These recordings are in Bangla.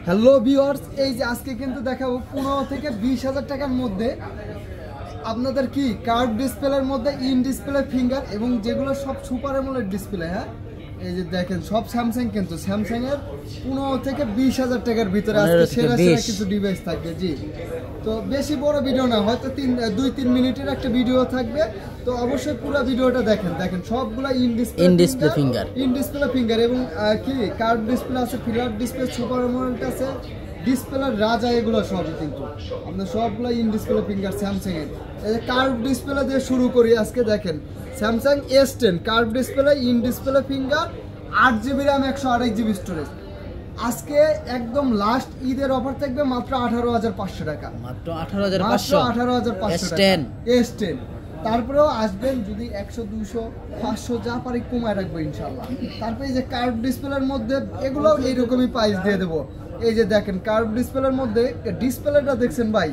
হ্যালো ভিউয়ার্স, এই যে আজকে কিন্তু দেখাবো 15 থেকে 20,000 টাকার মধ্যে আপনাদের কি কার্ভ ডিসপ্লের মধ্যে ইন ডিসপ্লে ফিঙ্গার এবং যেগুলো সব সুপার অ্যামোলেড ডিসপ্লে। হ্যাঁ, এই যে দেখেন সব স্যামসাং, কিন্তু স্যামসাং এর 15 থেকে 20,000 টাকার ভিতরে আজকে সেরা সেরা কিছু ডিভাইস থাকবে। জি, তো বেশি বড় ভিডিও না, হয়তো 2-3 মিনিটের একটা ভিডিও থাকবে, তো অবশ্যই পুরো ভিডিওটা দেখেন। দেখেন সবগুলা ইন ডিসপ্লে ফিঙ্গার এবং কি কার্ভ ডিসপ্লে আছে, ফিলার ডিসপ্লে, সুপার অ্যামোলেড আছে, ডিসপ্লের রাজা, এগুলো সবই কিন্তু আপনার সবগুলো ইন ডিসপ্লে ফিঙ্গার স্যামসাং এর। এই যে কার্ভ ডিসপ্লে দিয়ে শুরু করি আজকে। দেখেন Samsung S10 curve display, in display finger, 8GB RAM, 128GB storage. আজকে একদম লাস্ট ঈদের অফার থাকবে মাত্র 18,500 টাকা, মাত্র 18,500 টাকা S10। তারপরেও আসবেন, যদি 100, 200, 500 যা পারি কমায় রাখবো ইনশাল্লাহ। তারপরে এই যে কার্ভ ডিসপ্লের মধ্যে এগুলো এইরকমই প্রাইস দিয়ে দেবো। এই যে দেখেন কার্ভ ডিসপ্লের মধ্যে ডিসপ্লেটা দেখছেন ভাই,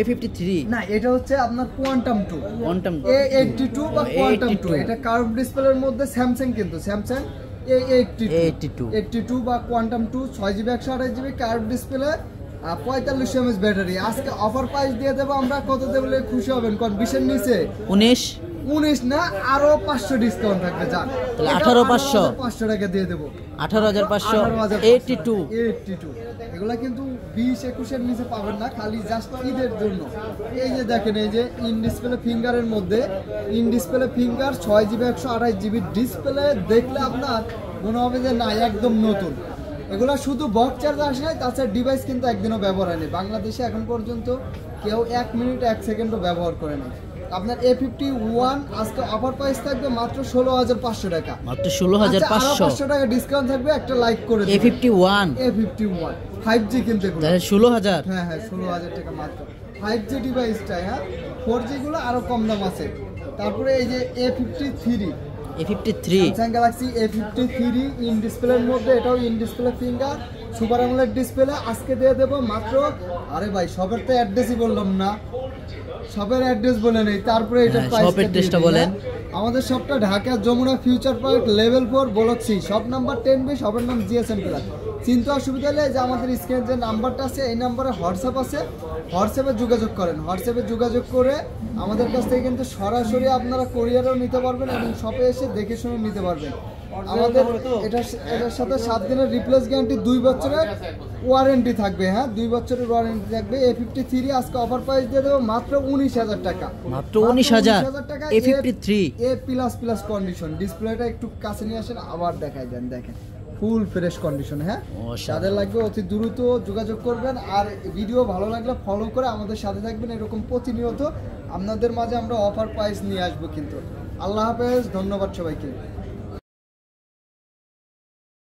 A53 না, এটা হচ্ছে আপনার কোয়ান্টাম 2 A82 বা কোয়ান্টাম 2। এটা কার্ভ ডিসপ্লের মধ্যে স্যামসাং, কিন্তু স্যামসাং A82 বা quantum 2, 6GB 128GB curve display, 45 mAh battery. আজকে অফার প্রাইস দিয়ে দেবো আমরা। কত দেবলে খুশি হবেন? কোন 20-এর নিচে 19 না, আরো 500 ডিসকাউন্ট থাকবে। যান, 18,500 টাকা দিয়ে দেবো। 18,500 82 এগুলা কিন্তু 20-21-এর নিচে পাবেন না, খালি জাস্ট ঈদের জন্য। এই যে দেখেন, এই যে ইন ডিসপ্লে ফিঙ্গারের মধ্যে in display finger 6GB 128GB display, দেখলে আপনার মনে হবে যে না একদম নতুন। এগুলা শুধু বক্স চার্জ আসে নাই, তাছাড়া ডিভাইস কিন্তু একদিনও ব্যবহার হয়নি। বাংলাদেশে এখন পর্যন্ত কেউ 1 মিনিট 1 সেকেন্ডও ব্যবহার করে নাই। আপনার A51 আজকে অফার প্রাইস থাকবে মাত্র 16,500 টাকা, মাত্র 16,500 টাকা ডিসকাউন্ট থাকবে। একটা লাইক করে দিন। A51 5G কিন্তু এগুলো 16,000। হ্যাঁ, 16,000 টাকা মাত্র 5G ডিভাইসটা। হ্যাঁ, 4G গুলো আরো কম দাম আছে। তারপরে এই যে A53 Samsung Galaxy A53 in ডিসপ্লের মধ্যে, এটাও in display finger, super AMOLED display. আজকে দিয়ে দেবো মাত্র, আরে ভাই সবের তো অ্যাড্রেসই বললাম না, শপের অ্যাড্রেস বলে নেই, তারপরে এটা প্রাইসটা বলেন। আমাদের শপটা Dhaka Jamuna future park level 4 block C, shop number 10B, শপের নাম GSM প্লাস। চিন্তা অসুবিধা হলে যে আমাদের স্ক্রিনে যে নাম্বারটা আছে, এই নাম্বারে হোয়াটসঅ্যাপ আছে, হোয়াটসঅ্যাপে যোগাযোগ করেন। হোয়াটসঅ্যাপে যোগাযোগ করে আমাদের কাছ থেকে কিন্তু সরাসরি আপনারা কোরিয়ারও নিতে পারবেন এবং শপে এসে দেখে শুনে নিতে পারবেন। আমাদের এটার সাথে 7 দিনের রিপ্লেস গ্যারান্টি, 2 বছরের ওয়ারেন্টি থাকবে। হ্যাঁ, 2 বছরের ওয়ারেন্টি থাকবে। A53 আজকে অফার প্রাইস দিয়ে দেবো মাত্র 19,000 টাকা, মাত্র 19,000 টাকা। A53 A++ condition. ডিসপ্লেটা একটু কাছে নিয়ে আসেন, আবার দেখাই দেন। দেখেন ফুল ফ্রেশ কন্ডিশন। হ্যাঁ, যাদের লাগবে অতি দ্রুত যোগাযোগ করবেন। আর ভিডিও ভালো লাগলে ফলো করে আমাদের সাথে থাকবেন। এরকম প্রতিনিয়ত আপনাদের মাঝে আমরা অফার প্রাইস নিয়ে আসবো কিন্তু। আল্লাহ হাফেজ, ধন্যবাদ সবাইকে।